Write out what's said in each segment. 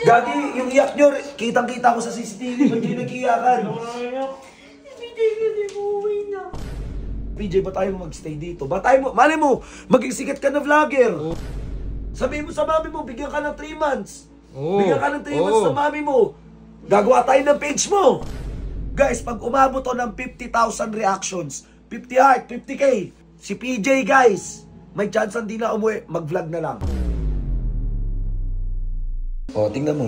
Gagi, yung iyak nyo, kitang-kita ko sa CCTV, ba't kayo nag-iyakan? PJ kasi uuwi na. PJ, ba't tayo mag-stay dito? Ba't tayo mo, mali mo, maging sikat ka na vlogger. Sabihin mo sa mami mo, bigyan ka ng 3 months. Bigyan ka ng 3 months sa mami mo. Gagawa tayo ng page mo. Guys, pag umabot to ng 50,000 reactions, 50 heart, 50k, si PJ guys, may chance hindi na umuwi, mag-vlog na lang. Oh, tingnan mo.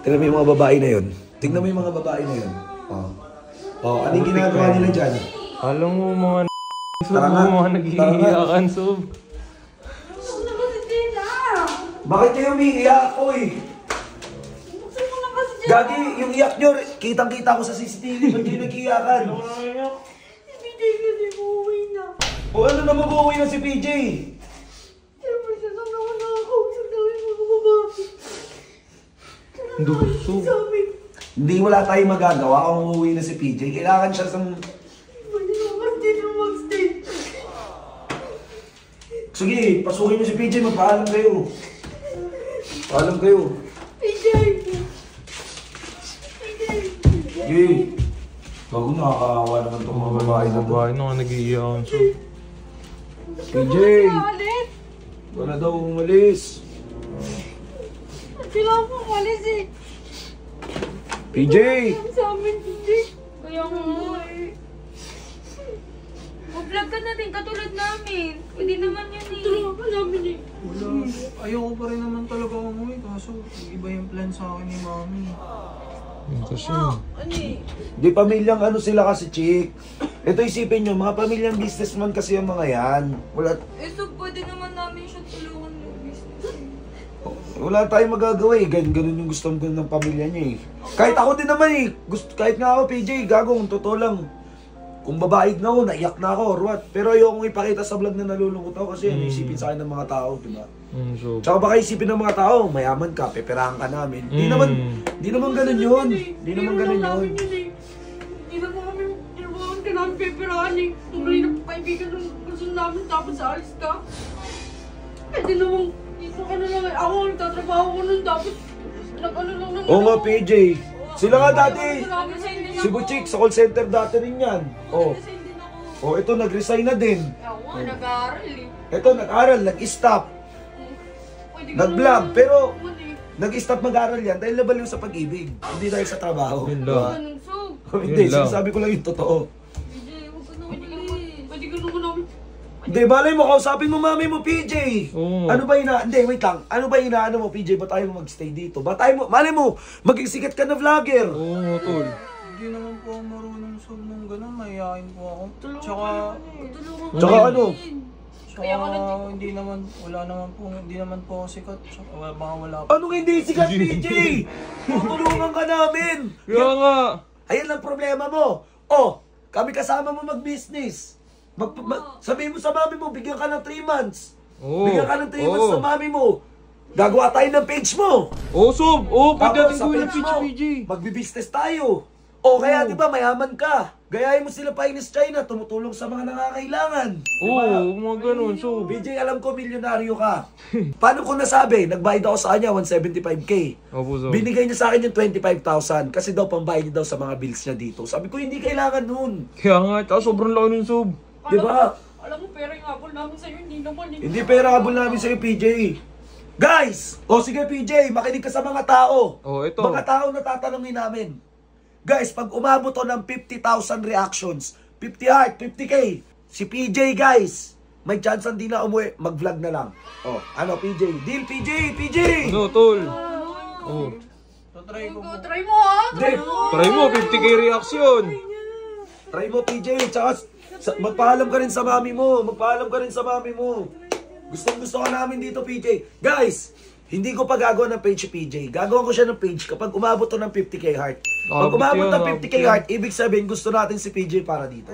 Tingnan mo yung mga babae na yun. Tingnan mo yung mga babae na yun. Oh, anong ginagawa nila dyan? Alam mo mga Tara nga. mga nag-iiyakan, Sob. Buksan mo na kasi Tita. Bakit kayo umiiyak, oy? Buksan mo na kasi Tita. Gagi, yung iyak nyo, kitang-kita ko sa CCTV, ba't kayo nag-iyakan? PJ kasi uuwi na. O ano na mag-uwi na si PJ? Siyempre siya lang naman nakakausap namin mga babae. Sob. Sabi, Hindi, wala tayong magagawa kung uuwi na si PJ. Kailangan siya sa... pwede naman dito mag-stay. Sige, pasukin niyo si PJ, magpaalam kayo. Paalam kayo. PJ! Sige. Bago nakakaawa naman itong mga babae na to. Babae na nag-iiyakan, Sob. PJ! Alit! Wala daw umalis. Sila po umalis eh. PJ! Sabi sa amin, PJ. Kaya nga eh. Mag-vlog ka na din, katulad namin. Pwede naman yun eh. Tulungan ka namin eh. Wala. Ayoko pa rin naman talaga umuwi kaso iba yung plan sa akin ni Mami. Kasi, Ano eh? Di pamilyang ano sila kasi, chick. Ito isipin nyo, mga pamilyang businessman kasi yung mga yan. So, pwede naman namin siya tulungan ng business. Wala tayong magagawa eh. Ganun yung gusto ng pamilya niya eh. Kahit ako din naman eh. Kahit nga ako, PJ, gagong, totoo lang. Kung babaig na ako, naiyak na ako or what. Pero ayokong ipakita sa vlog na nalulungkot ako kasi ano isipin sa akin ng mga tao, di ba? Sob. Tsaka baka isipin ng mga tao, mayaman ka, peperahan ka namin. Di naman ganun yun. Di naman ganun yun. Hindi na po kami kailangan peperahan eh. Tuloy na po kaibigan ng gusto namin tapos alis ka. Pwede namang, ano lang eh, ako nagtatrabaho ko nun tapos nag-ano lang naman. Oo nga, PJ. Sila nga dati. Nag-resign din Si ako. Butchik, sa call center dati rin yan. Oh. Nag-resign din ako. Oh, ito nag-resign na din. Ako nga, nag-aaral eh. Ito nag-aral, nag-stop. Pwede ka Nag-vlog, naman pero- naman eh. Nag-stop mag-aral yan dahil nabaliw sa pag-ibig. Hindi dahil sa trabaho. Yun Diba? lang. Ganun, so, Hindi, Yun lang. sinasabi ko lang yung totoo. PJ, huwag ka naman pwede ka naman namin. Hindi, balay mo, kausapin mo mami mo, PJ. Oo. Ano ba hindi, wait lang. Ano ba inaano mo, PJ? Ba't tayo mag-stay dito? Ba't tayo mo, mali mo, maging sikat ka na vlogger. Oo, tol. Hindi naman po ako marunong Sob nung gano'n, mahihain po ako. Tsaka, Tsaka ano? Kaya ka hindi naman po ako sikat. Tsaka baka wala po. Anong hindi sikat, PJ? Tutulungan ka namin. Kaya nga. Ayan lang problema mo. Oh, kami kasama mo mag-business. Sabihin mo sa mami mo, bigyan ka ng 3 months. Bigyan ka ng 3 months sa mami mo. Gagawa tayo ng page mo. Sob. Pwede Tapos natin sa gawin page ng mo, PJ. magbi-business tayo. O kaya di ba mayaman ka. Gayahin mo sila pa Ines China, tumutulong sa mga nangangailangan. Oo, mga ganun, Sob. BJ, alam ko milyonaryo ka. Paano ko nasabi? Nagbayad ako sa kanya 175k. Opo, Sob. Binigay niya sa akin yung 25,000 kasi daw pambayad niya daw sa mga bills niya dito. Sabi ko, hindi kailangan nun. Kaya nga, tsaka sobrang laki nun, Sob. Di ba? Alam mo, pera yung habol namin sa'yo, hindi naman eh. Hindi pera habol namin sa'yo, PJ. Guys! O sige, PJ, makinig ka sa mga tao. Ito. Mga tao na tatanungin namin. Guys, pag umabot to ng 50,000 reactions, 50 heart, 50k, si PJ, guys, may chance hindi na umuwi, mag-vlog na lang. O, ano, PJ? Deal, PJ! PJ! Ano, tol? Tatry ko po. Try mo ha! Hindi. Try mo, 50k reaction. Try mo, PJ. Tsaka, magpaalam ka rin sa mami mo. Magpaalam ka rin sa mami mo. Gustong-gusto ka namin dito, PJ. Guys, hindi ko pa gagawa ng page si PJ. Gagawa ko siya ng page kapag umabot to ng 50k heart. Pag umabot ng 50k heart, ibig sabihin gusto natin si PJ para dito.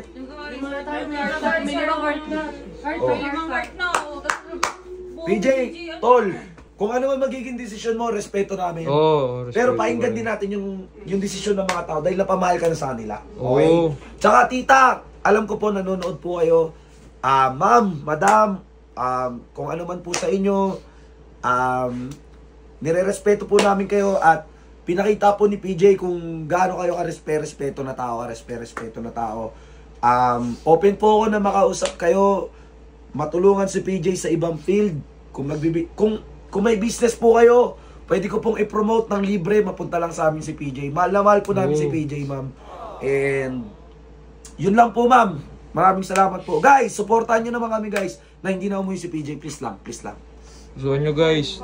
PJ, tol, kung ano man magiging desisyon mo, respeto namin. Pero pakinggan din natin yung desisyon ng mga tao dahil napamahal ka na sa kanila. Okay? Tsaka tita, alam ko po nanonood po kayo. Ma'am, madam, kung ano man po sa inyo, Nire-respeto po namin kayo at pinakita po ni PJ kung gaano kayo ka-respeto na tao, open po ako na makausap kayo, matulungan si PJ sa ibang field. Kung may business po kayo, pwede ko pong i-promote ng libre, mapunta lang sa amin si PJ. Mahal na mahal po namin si PJ, ma'am. And yun lang po, ma'am. Maraming salamat po. Guys, supportahan nyo naman kami, guys, na hindi na umuwi si PJ. Please lang, please lang. Gusto nyo guys.